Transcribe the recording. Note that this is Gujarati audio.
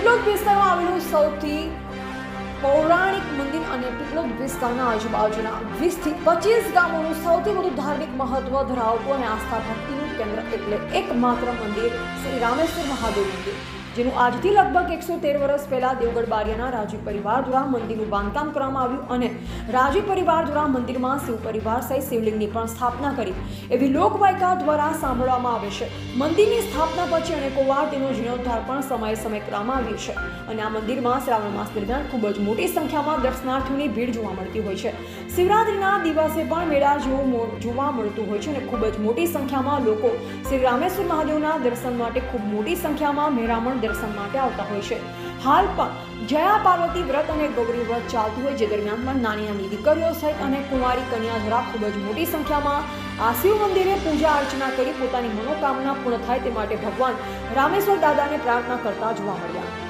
પીપલોદ વિસ્તારમાં આવેલું સૌથી પૌરાણિક મંદિર અને પીપલોદ વિસ્તારના આજુબાજુના 20 થી 25 ગામોનું સૌથી વધુ ધાર્મિક મહત્વ ધરાવતું અને આસ્થા ભક્તિનું કેન્દ્ર એટલે એકમાત્ર મંદિર શ્રી રામેશ્વર મહાદેવ મંદિર, જેનું આજથી લગભગ 113 વર્ષ પહેલા દેવગઢ બારિયાના રાજી પરિવાર દ્વારા મંદિરનું બાંધકામ કરવામાં આવ્યું અને રાજી પરિવાર દ્વારા મંદિરમાં શિવ પરિવાર સહિત શિવલિંગની પણ સ્થાપના કરી એવી લોકવાયકા દ્વારા સાંભળવામાં આવે છે. મંદિરની સ્થાપના પછી અનેકો વાર તેનો જીર્ણોદ્ધાર પણ સમયે કરવામાં આવ્યો છે અને આ મંદિરમાં શ્રાવણ માસ દરમિયાન ખૂબ જ મોટી સંખ્યામાં દર્શનાર્થીઓની ભીડ જોવા મળતી હોય છે. શિવરાત્રિના દિવસે પણ મેળા જેવું જોવા મળતું હોય છે અને ખૂબ જ મોટી સંખ્યામાં લોકો શ્રી રામેશ્વર મહાદેવના દર્શન માટે ખૂબ મોટી સંખ્યામાં મેરામણ દર્શન માટે આવતા હોય છે. હાલ પણ જયા પાર્વતી વ્રત અને ગૌરી વ્રત ચાલતું હોય, જે દરમિયાન પણ નાની દીકરીઓ સહિત અને કુંવારી કન્યા દ્વારા ખૂબ જ મોટી સંખ્યામાં આ શિવ મંદિરે પૂજા અર્ચના કરી પોતાની મનોકામના પૂર્ણ થાય તે માટે ભગવાન રામેશ્વર દાદાને પ્રાર્થના કરતા જોવા મળ્યા.